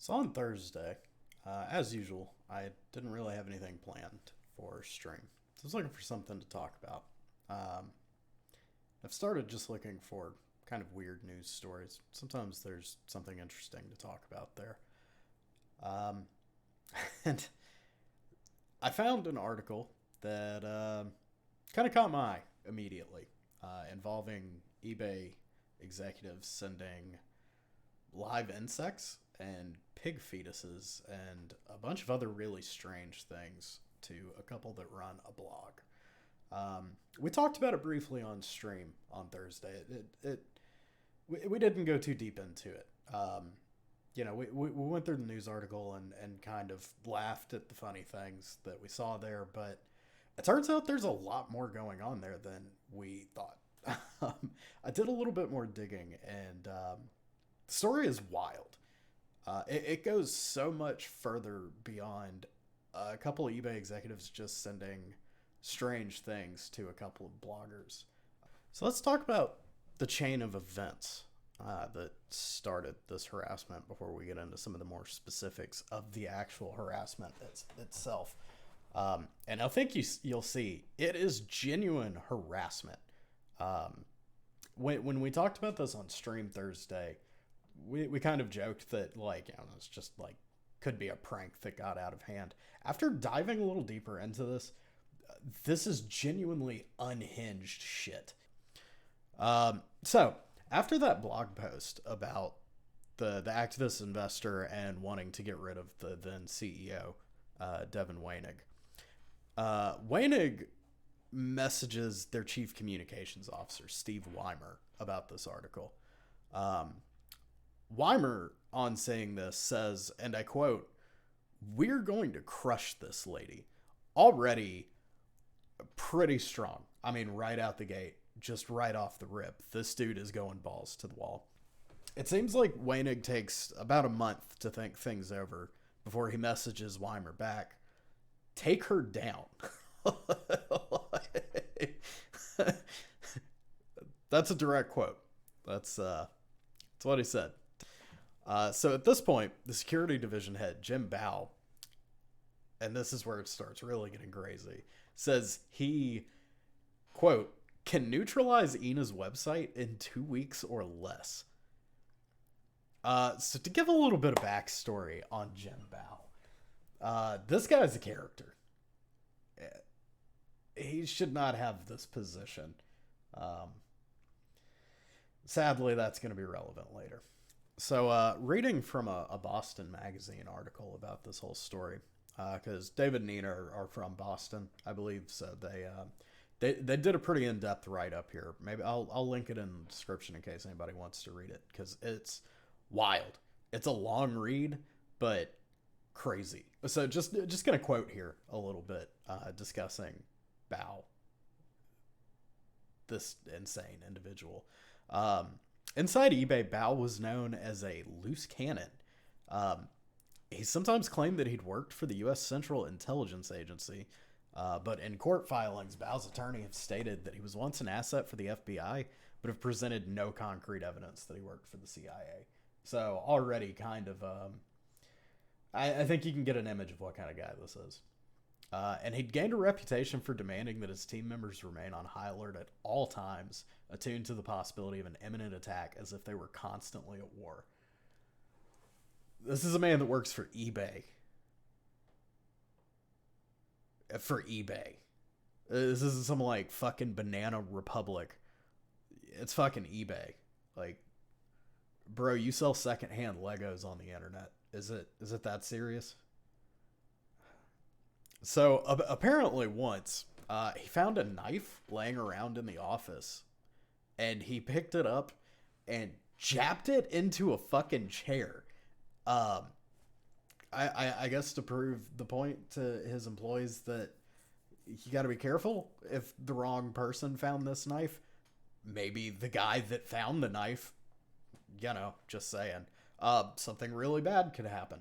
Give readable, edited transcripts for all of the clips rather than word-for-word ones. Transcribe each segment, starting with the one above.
So on Thursday, as usual, I didn't really have anything planned for stream. So I was looking for something to talk about. Um, I've started just looking for kind of weird news stories. Sometimes there's something interesting to talk about there. Um, and I found an article that kind of caught my eye immediately, involving eBay executives sending live insects and pig fetuses and a bunch of other really strange things to a couple that run a blog. We talked about it briefly on stream on Thursday. We didn't go too deep into it. We went through the news article and kind of laughed at the funny things that we saw there, but it turns out there's a lot more going on there than we thought. I did a little bit more digging, and the story is wild. It goes so much further beyond a couple of eBay executives just sending strange things to a couple of bloggers. So let's talk about the chain of events that started this harassment before we get into some of the more specifics of the actual harassment itself. And I think you'll see it is genuine harassment. Um, when we talked about this on stream Thursday, we kind of joked that, like, it's just like could be a prank that got out of hand. After diving a little deeper into this is genuinely unhinged shit. So after that blog post about the activist investor and wanting to get rid of the then CEO, Devin Weinig, Weinig messages their chief communications officer, Steve Weimer, about this article. Weimer, on saying this, says, and I quote, "We're going to crush this lady." Already pretty strong. I mean, right out the gate, just right off the rip, this dude is going balls to the wall. It seems like Weinig takes about a month to think things over before he messages Weimer back, "Take her down." That's a direct quote. That's what he said. So at this point, the security division head, Jim Bow, and this is where it starts really getting crazy, says he, quote, "can neutralize Ina's website in 2 weeks or less." So to give a little bit of backstory on Jim Bow, this guy's a character. He should not have this position. Um, Sadly, that's going to be relevant later. So, reading from a Boston Magazine article about this whole story, because David and Nina are from Boston, I believe, so they did a pretty in depth write up here. Maybe I'll link it in the description in case anybody wants to read it, because it's wild. It's a long read, but crazy. So just gonna quote here a little bit, discussing Bao, this insane individual. Inside eBay, Bao was known as a loose cannon. Um, he sometimes claimed that he'd worked for the U.S. Central Intelligence Agency, but in court filings, Bao's attorney have stated that he was once an asset for the FBI, but have presented no concrete evidence that he worked for the CIA. So already kind of, I think you can get an image of what kind of guy this is. And he'd gained a reputation for demanding that his team members remain on high alert at all times, attuned to the possibility of an imminent attack as if they were constantly at war. This is a man that works for eBay. For eBay. This isn't some like fucking Banana Republic. It's fucking eBay. Like, bro, you sell secondhand Legos on the internet. Is it that serious? So apparently once he found a knife laying around in the office, and he picked it up and jabbed it into a fucking chair. Um, I guess to prove the point to his employees that you got to be careful if the wrong person found this knife. Maybe the guy that found the knife, just saying, something really bad could happen.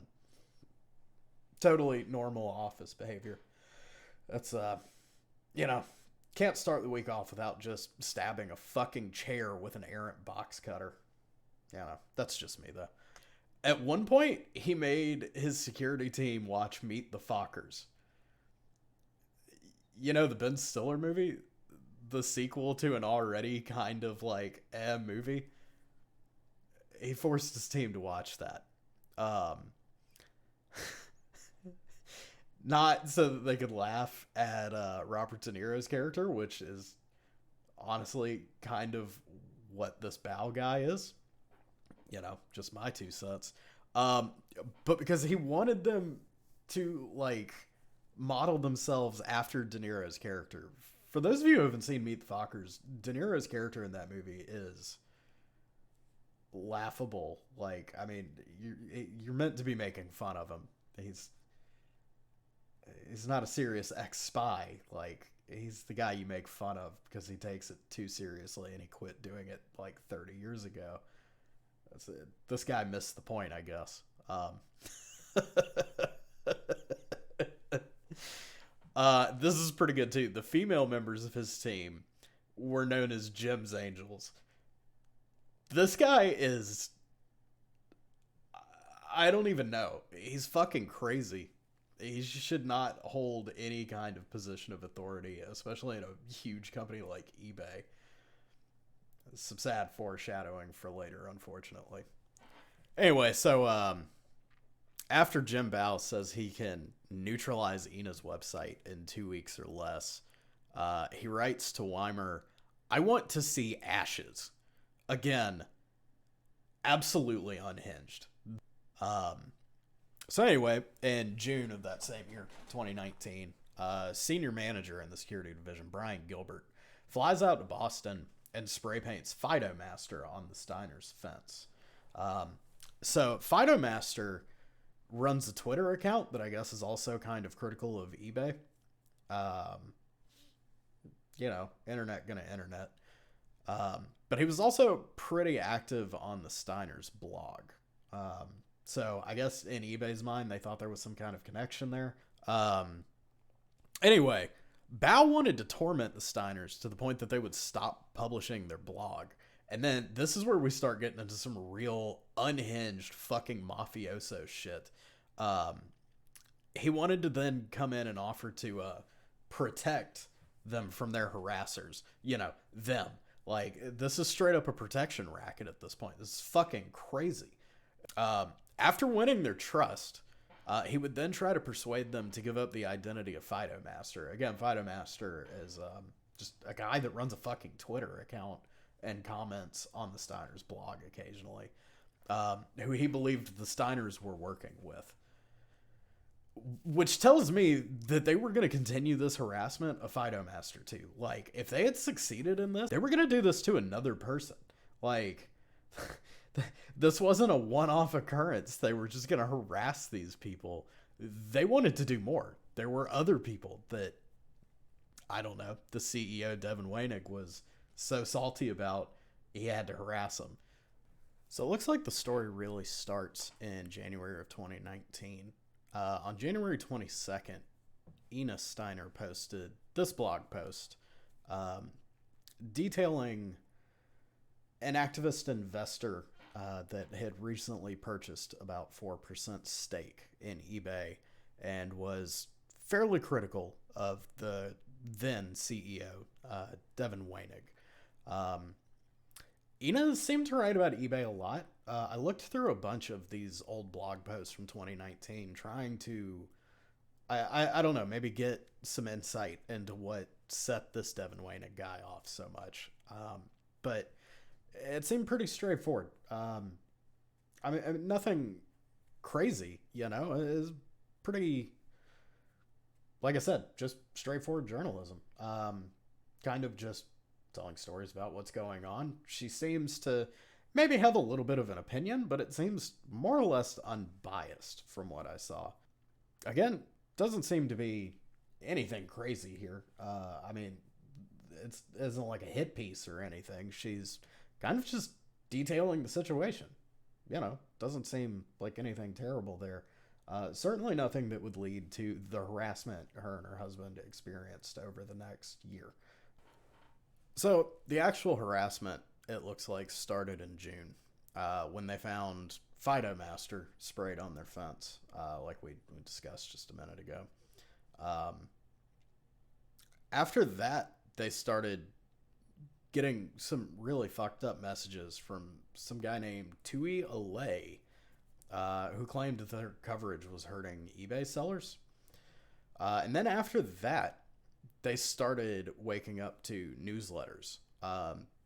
Totally normal office behavior. That's you know, can't start the week off without just stabbing a fucking chair with an errant box cutter. That's just me though. At one point, he made his security team watch Meet the Fockers. You know, the Ben Stiller movie? The sequel to an already kind of like movie. He forced his team to watch that. Um, Not so that they could laugh at Robert De Niro's character, which is honestly kind of what this Bow guy is. You know, just my 2 cents. Um, but because he wanted them to like model themselves after De Niro's character. For those of you who haven't seen Meet the Fockers, De Niro's character in that movie is laughable. Like, I mean, you're meant to be making fun of him. He's he's not a serious ex spy. Like, he's the guy you make fun of because he takes it too seriously and he quit doing it like 30 years ago. That's it. This guy missed the point, I guess. This is pretty good too. The female members of his team were known as Jim's Angels. This guy is. I don't even know. He's fucking crazy. He should not hold any kind of position of authority, especially in a huge company like eBay. Some sad foreshadowing for later, unfortunately. Anyway, so after Jim Bao says he can neutralize Ina's website in 2 weeks or less, he writes to Weimer, "I want to see ashes." Again, absolutely unhinged. Um, so anyway, in June of that same year, 2019, senior manager in the security division, Brian Gilbert, flies out to Boston and spray paints Fido Master on the Steiners' fence. So Fido Master runs a Twitter account that I guess is also kind of critical of eBay. Um, you know, internet gonna internet. But he was also pretty active on the Steiners' blog. So I guess in eBay's mind, they thought there was some kind of connection there. Anyway, Bao wanted to torment the Steiners to the point that they would stop publishing their blog. And then this is where we start getting into some real unhinged fucking mafioso shit. He wanted to then come in and offer to protect them from their harassers. You know, them. Like, this is straight up a protection racket at this point. This is fucking crazy. After winning their trust, he would then try to persuade them to give up the identity of Fido Master. Again, Fido Master is just a guy that runs a fucking Twitter account and comments on the Steiners' blog occasionally, who he believed the Steiners were working with. Which tells me that they were going to continue this harassment of Fido Master too. Like, if they had succeeded in this, they were going to do this to another person. Like, this wasn't a one-off occurrence. They were just going to harass these people. They wanted to do more. There were other people that, I don't know, the CEO, Devin Wenig, was so salty about, he had to harass them. So it looks like the story really starts in January of 2019. On January 22nd, Ina Steiner posted this blog post detailing an activist investor that had recently purchased about 4% stake in eBay and was fairly critical of the then CEO, Devin Wenig. Ina seemed to write about eBay a lot. I looked through a bunch of these old blog posts from 2019 trying to, I don't know, maybe get some insight into what set this Devin Wenig guy off so much. But it seemed pretty straightforward. I mean, nothing crazy, you know. It was pretty, like I said, just straightforward journalism. Kind of just telling stories about what's going on. She seems to maybe have a little bit of an opinion, but it seems more or less unbiased from what I saw. Again, doesn't seem to be anything crazy here. I mean, it isn't like a hit piece or anything. She's kind of just detailing the situation. You know, doesn't seem like anything terrible there. Certainly nothing that would lead to the harassment her and her husband experienced over the next year. So the actual harassment, it looks like, started in June when they found Phytomaster sprayed on their fence, like we discussed just a minute ago. Um, After that, they started getting some really fucked up messages from some guy named Tui Alay, who claimed that their coverage was hurting eBay sellers. And then after that, they started waking up to newsletters.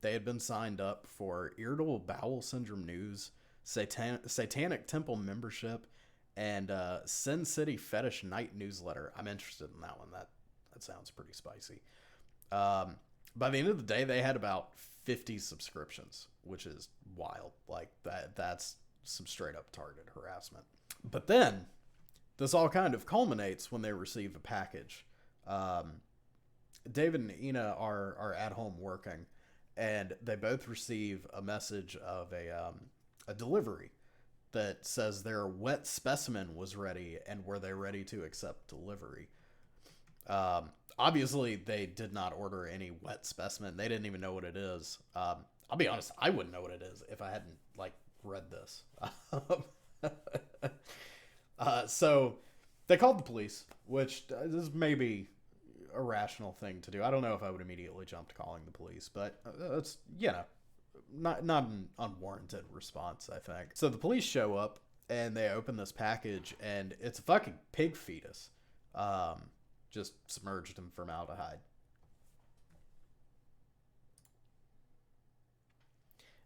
They had been signed up for Irritable Bowel Syndrome News, Satanic Temple membership, and Sin City Fetish Night newsletter. I'm interested in that one. That sounds pretty spicy. By the end of the day, they had about 50 subscriptions, which is wild. Like that's some straight up targeted harassment. But then this all kind of culminates when they receive a package. David and Ina are at home working, and they both receive a message of a delivery that says their wet specimen was ready and were they ready to accept delivery. Obviously, they did not order any wet specimen. They didn't even know what it is. I'll be honest, I wouldn't know what it is if I hadn't read this. So they called the police, which is maybe a rational thing to do. I don't know if I would immediately jump to calling the police, but it's, not an unwarranted response, I think. So the police show up and they open this package, and it's a fucking pig fetus, just submerged in formaldehyde.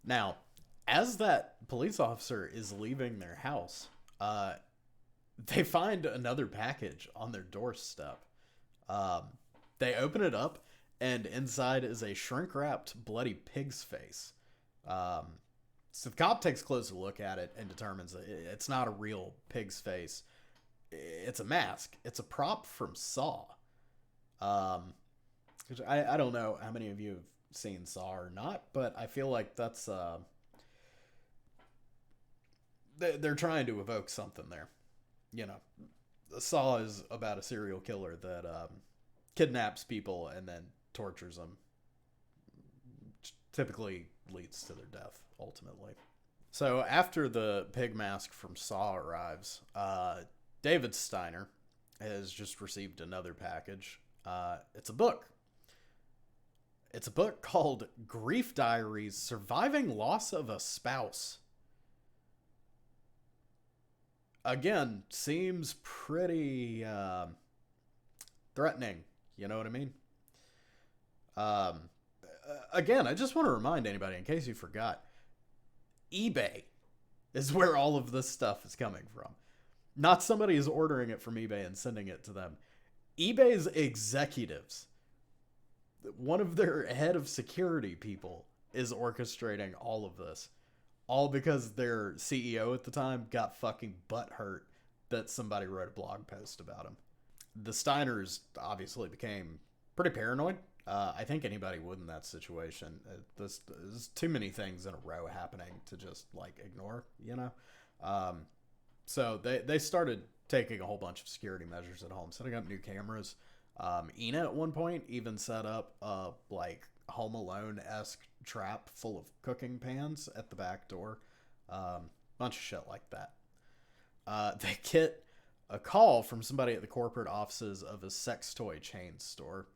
Now, as that police officer is leaving their house, they find another package on their doorstep. They open it up, and inside is a shrink-wrapped, bloody pig's face. So the cop takes a closer look at it and determines that it's not a real pig's face. It's a mask. It's a prop from Saw. Which I don't know how many of you have seen Saw or not, but I feel like that's... they're trying to evoke something there. Saw is about a serial killer that kidnaps people and then tortures them. Typically leads to their death, ultimately. So after the pig mask from Saw arrives, David Steiner has just received another package. It's a book. It's a book called Grief Diaries: Surviving Loss of a Spouse. Again, seems pretty threatening. You know what I mean? Again, I just want to remind anybody, in case you forgot, eBay is where all of this stuff is coming from. Not somebody is ordering it from eBay and sending it to them. eBay's executives, one of their head of security people, is orchestrating all of this. All because their CEO at the time got fucking butthurt that somebody wrote a blog post about him. The Steiners obviously became pretty paranoid. I think anybody would in that situation. There's too many things in a row happening to just ignore, So they started taking a whole bunch of security measures at home, setting up new cameras. Ina at one point even set up a Home Alone-esque trap full of cooking pans at the back door. Bunch of shit like that. They get a call from somebody at the corporate offices of a sex toy chain store.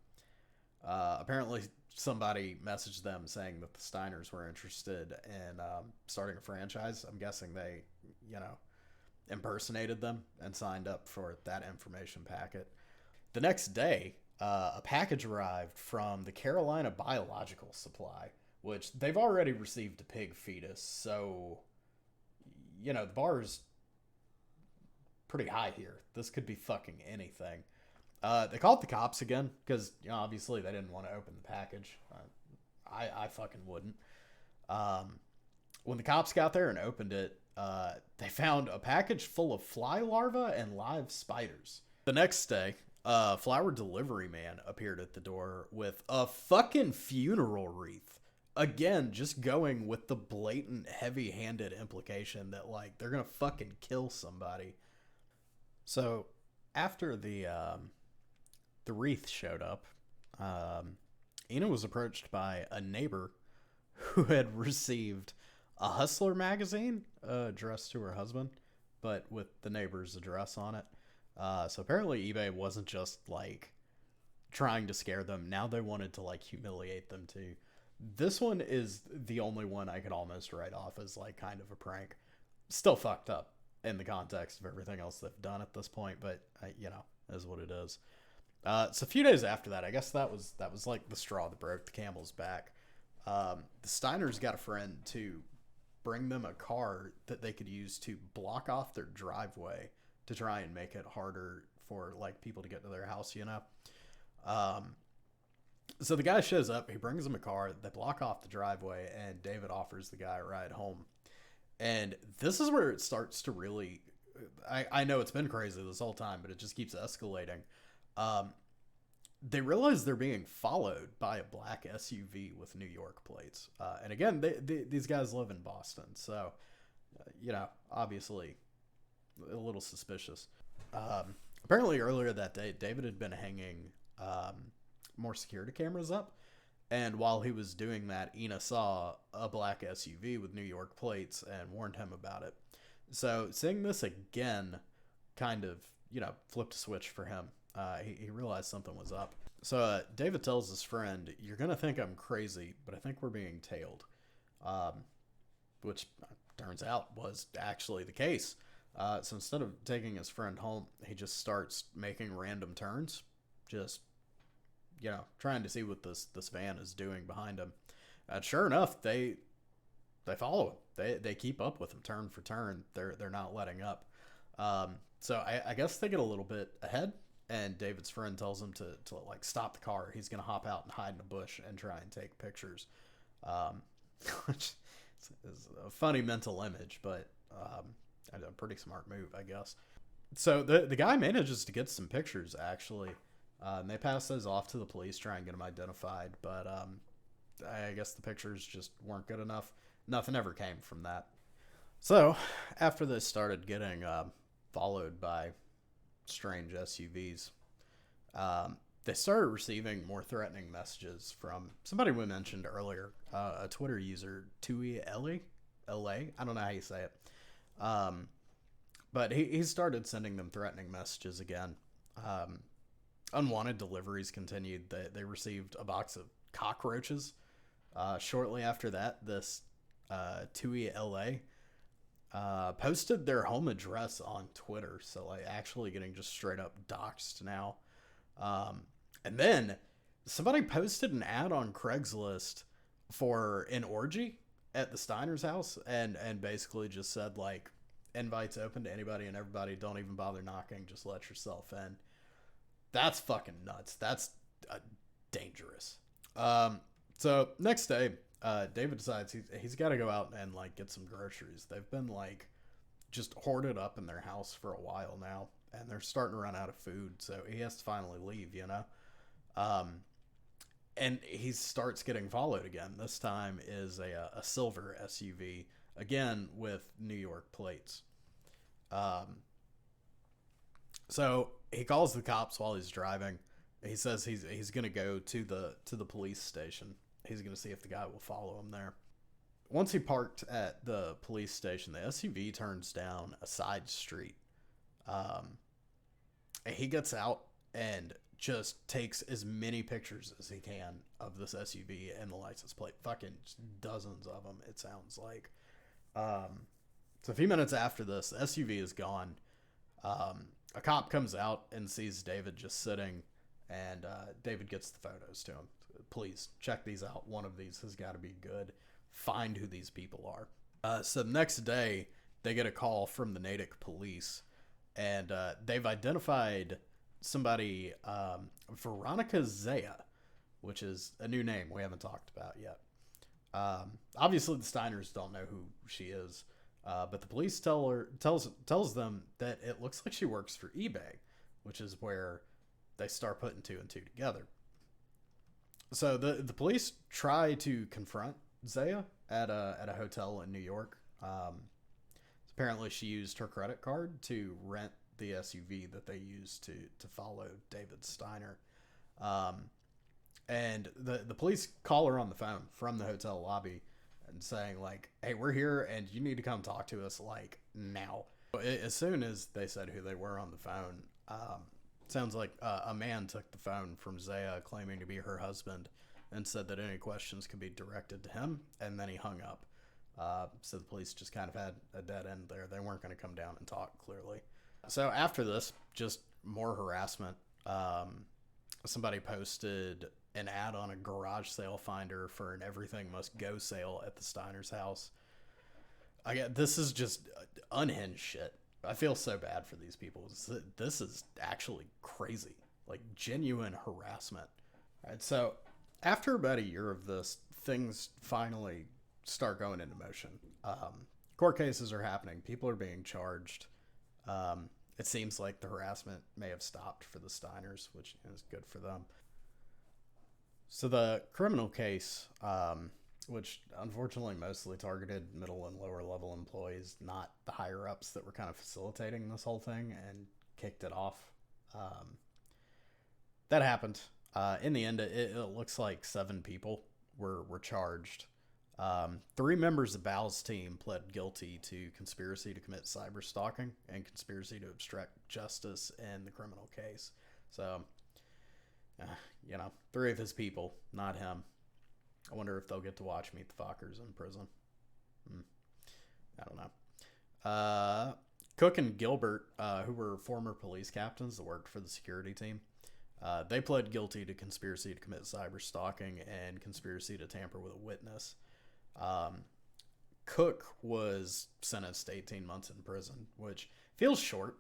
Apparently somebody messaged them saying that the Steiners were interested in starting a franchise. I'm guessing they, impersonated them and signed up for that information packet. The next day, a package arrived from the Carolina Biological Supply, which they've already received a pig fetus, so, the bar is pretty high here. This could be fucking anything. They called the cops again, because, obviously they didn't want to open the package. I fucking wouldn't. When the cops got there and opened it, they found a package full of fly larvae and live spiders. The next day, flower delivery man appeared at the door with a fucking funeral wreath. Again, just going with the blatant heavy-handed implication that they're gonna fucking kill somebody. So after the wreath showed up, Ina was approached by a neighbor who had received a Hustler magazine addressed to her husband, but with the neighbor's address on it. So apparently eBay wasn't just like trying to scare them. Now they wanted to like humiliate them too. This one is the only one I could almost write off as like kind of a prank. Still fucked up in the context of everything else they've done at this point, but you know, is what it is. So a few days after that, I guess that was like the straw that broke the camel's back. The Steiners got a friend to bring them a car that they could use to block off their driveway to try and make it harder for like people to get to their house, you know. Um, so the guy shows up, he brings him a car, they block off the driveway, and David offers the guy a ride home. And this is where it starts to really. I know it's been crazy this whole time, but it just keeps escalating. Um, they realize they're being followed by a black SUV with New York plates. And again, these guys live in Boston, so you know, obviously a little suspicious. Apparently, earlier that day, David had been hanging more security cameras up, and while he was doing that, Ina saw a black SUV with New York plates and warned him about it. So seeing this again kind of, you know, flipped a switch for him. He realized something was up. So David tells his friend, "You're going to think I'm crazy, but I think we're being tailed." Um, which turns out was actually the case. So instead of taking his friend home, he just starts making random turns, just, you know, trying to see what this van is doing behind him. And sure enough, they follow him. They keep up with him turn for turn. They're not letting up. So I guess they get a little bit ahead, and David's friend tells him to like stop the car. He's gonna hop out and hide in a bush and try and take pictures, which is a funny mental image, but a pretty smart move, I guess. So the guy manages to get some pictures actually. And they pass those off to the police, try and get them identified, but I guess the pictures just weren't good enough. Nothing ever came from that. So, after they started getting followed by strange SUVs, they started receiving more threatening messages from somebody we mentioned earlier, a Twitter user, Tui Ellie, LA. I don't know how you say it. But he started sending them threatening messages again. Unwanted deliveries continued. They received a box of cockroaches. Shortly after that, this Tui LA posted their home address on Twitter, so like actually getting just straight up doxxed now. And then somebody posted an ad on Craigslist for an orgy at the Steiner's house, and basically just said like, invites open to anybody and everybody. Don't even bother knocking. Just let yourself in. That's fucking nuts. That's dangerous. So next day, David decides he's got to go out and like get some groceries. They've been like just hoarded up in their house for a while now, and they're starting to run out of food. So he has to finally leave, you know. And he starts getting followed again. This time is a silver SUV, again with New York plates. So he calls the cops while he's driving. He says he's gonna go to the police station. He's gonna see if the guy will follow him there. Once he parked at the police station, the SUV turns down a side street. He gets out and just takes as many pictures as he can of this SUV and the license plate. Fucking dozens of them, it sounds like. So a few minutes after this, the SUV is gone. A cop comes out and sees David just sitting, and David gets the photos to him. Please, check these out. One of these has got to be good. Find who these people are. So the next day, they get a call from the Natick police, and they've identified somebody, Veronica Zaya, which is a new name we haven't talked about yet. Obviously, the Steiners don't know who she is, but the police tells them that it looks like she works for eBay, which is where they start putting two and two together. So the police try to confront Zaya at a hotel in New York. Apparently, she used her credit card to rent the SUV that they used to follow David Steiner. And the police call her on the phone from the hotel lobby and saying like, hey, we're here and you need to come talk to us like now. As soon as they said who they were on the phone, sounds like a man took the phone from Zaya claiming to be her husband and said that any questions could be directed to him, and then he hung up. So the police just kind of had a dead end there. They weren't going to come down and talk, clearly. So after this, just more harassment. Somebody posted an ad on a garage sale finder for an everything must go sale at the Steiner's house. This is just unhinged shit. I feel so bad for these people. This is actually crazy. Like, genuine harassment. All right, so after about a year of this, things finally start going into motion. Court cases are happening. People are being charged. It seems like the harassment may have stopped for the Steiners, which is good for them. So the criminal case, which unfortunately mostly targeted middle and lower level employees, not the higher ups that were kind of facilitating this whole thing and kicked it off. That happened. In the end, it looks like 7 people were charged. 3 members of Bal's team pled guilty to conspiracy to commit cyber stalking and conspiracy to obstruct justice in the criminal case. So, 3 of his people, not him. I wonder if they'll get to watch Meet the Fockers in prison. I don't know. Cook and Gilbert, who were former police captains that worked for the security team, they pled guilty to conspiracy to commit cyber stalking and conspiracy to tamper with a witness. Cook was sentenced to 18 months in prison, which feels short.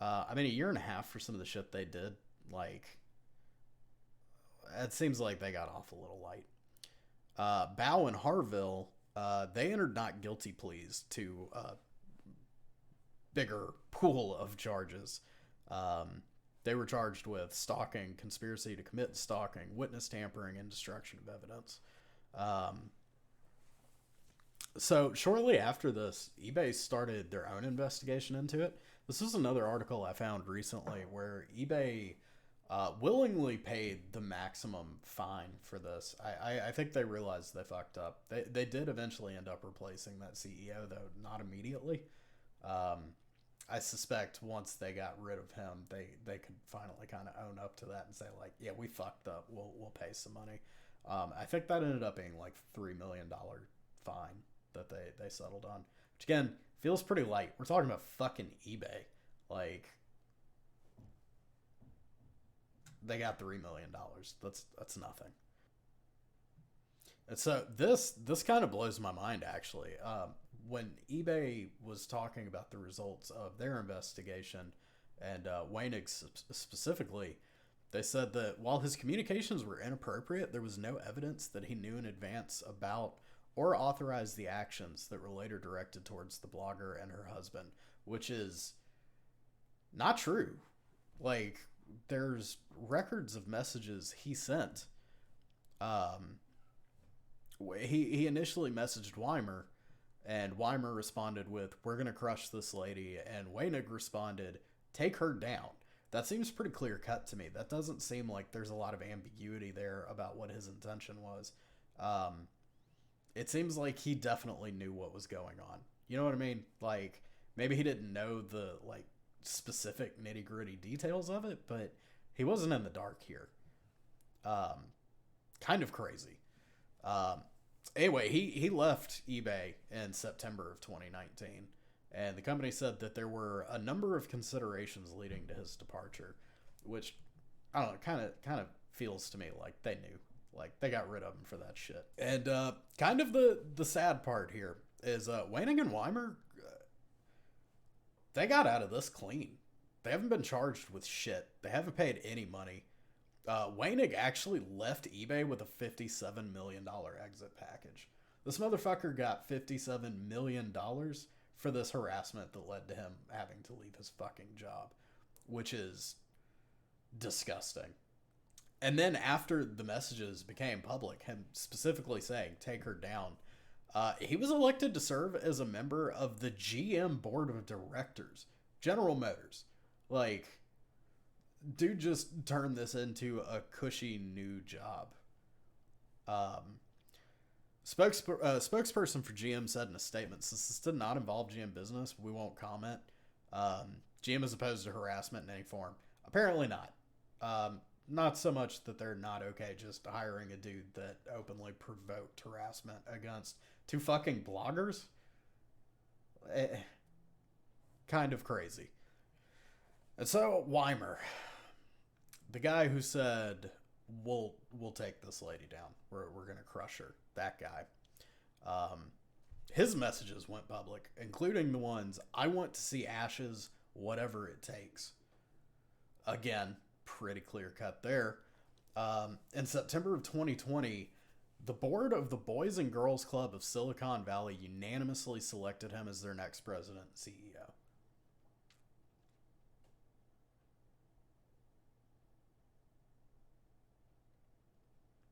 A year and a half for some of the shit they did. Like, it seems like they got off a little light. Bow and Harville, they entered not guilty pleas to a bigger pool of charges. They were charged with stalking, conspiracy to commit stalking, witness tampering, and destruction of evidence. So shortly after this, eBay started their own investigation into it. This is another article I found recently where eBay willingly paid the maximum fine for this. I think they realized they fucked up. They did eventually end up replacing that CEO, though not immediately. I suspect once they got rid of him, they could finally kind of own up to that and say like, yeah, we fucked up. We'll pay some money. I think that ended up being like $3 million fine that they settled on, which again feels pretty light. We're talking about fucking eBay. Like, they got $3 million. That's nothing. And so this kind of blows my mind, actually. When eBay was talking about the results of their investigation, and Weinig specifically, they said that while his communications were inappropriate, there was no evidence that he knew in advance about or authorized the actions that were later directed towards the blogger and her husband, which is not true. Like, there's records of messages he sent. He initially messaged Weimer, and Weimer responded with, "We're going to crush this lady," and Weinig responded, "Take her down." That seems pretty clear cut to me. That doesn't seem like there's a lot of ambiguity there about what his intention was. It seems like he definitely knew what was going on. You know what I mean? Like, maybe he didn't know the, like, specific nitty-gritty details of it, but he wasn't in the dark here. Kind of crazy. Anyway, he left eBay in September of 2019, and the company said that there were a number of considerations leading to his departure, which, I don't know, kind of feels to me like they knew. Like, they got rid of him for that shit. And kind of the sad part here is Weinig and Weimer, they got out of this clean. They haven't been charged with shit. They haven't paid any money. Weinig actually left eBay with a $57 million exit package. This motherfucker got $57 million for this harassment that led to him having to leave his fucking job, which is disgusting. And then after the messages became public, him specifically saying, "Take her down," he was elected to serve as a member of the GM board of directors, General Motors. Like, dude just turned this into a cushy new job. Spokesperson for GM said in a statement, since this did not involve GM business, we won't comment. GM is opposed to harassment in any form. Apparently not. Not so much that they're not okay just hiring a dude that openly provoked harassment against two fucking bloggers. Kind of crazy. And so Weimer, the guy who said we'll take this lady down, we're gonna crush her, that guy, his messages went public, including the ones, I want to see ashes whatever it takes. Again, pretty clear cut there. In September of 2020, the board of the Boys and Girls Club of Silicon Valley unanimously selected him as their next president and CEO.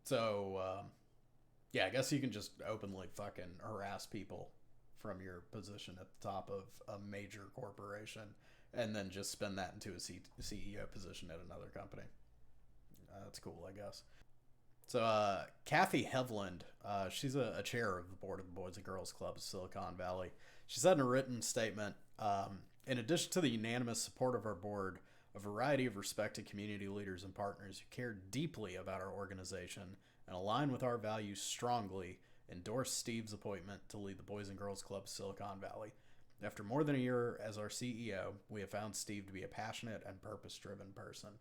So, yeah, I guess you can just openly fucking harass people from your position at the top of a major corporation and then just spin that into a CEO position at another company. That's cool, I guess. So, Kathy Hevland, she's a chair of the board of the Boys and Girls Club of Silicon Valley. She said in a written statement, in addition to the unanimous support of our board, a variety of respected community leaders and partners who care deeply about our organization and align with our values strongly endorse Steve's appointment to lead the Boys and Girls Club of Silicon Valley. After more than a year as our CEO, we have found Steve to be a passionate and purpose-driven person.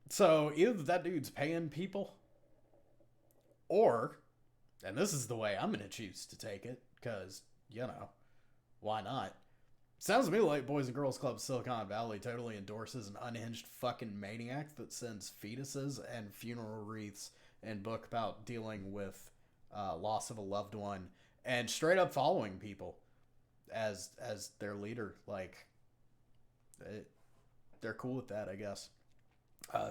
So either that dude's paying people, or, and this is the way I'm going to choose to take it, because, why not? Sounds to me like Boys and Girls Club Silicon Valley totally endorses an unhinged fucking maniac that sends fetuses and funeral wreaths and book about dealing with loss of a loved one and straight up following people as their leader. Like, they're cool with that, I guess.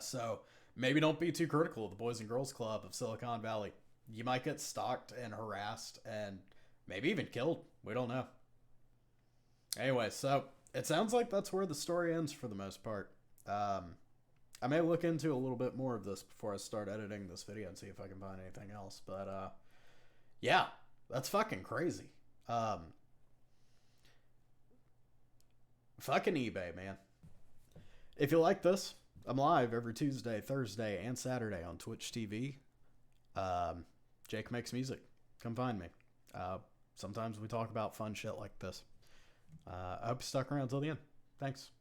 So maybe don't be too critical of the Boys and Girls Club of Silicon Valley. You might get stalked and harassed and maybe even killed. We don't know. Anyway, so it sounds like that's where the story ends for the most part. I may look into a little bit more of this before I start editing this video and see if I can find anything else. But yeah, that's fucking crazy. Fucking eBay, man. If you like this, I'm live every Tuesday, Thursday, and Saturday on Twitch TV. Jake Makes Music. Come find me. Sometimes we talk about fun shit like this. I hope you stuck around till the end. Thanks.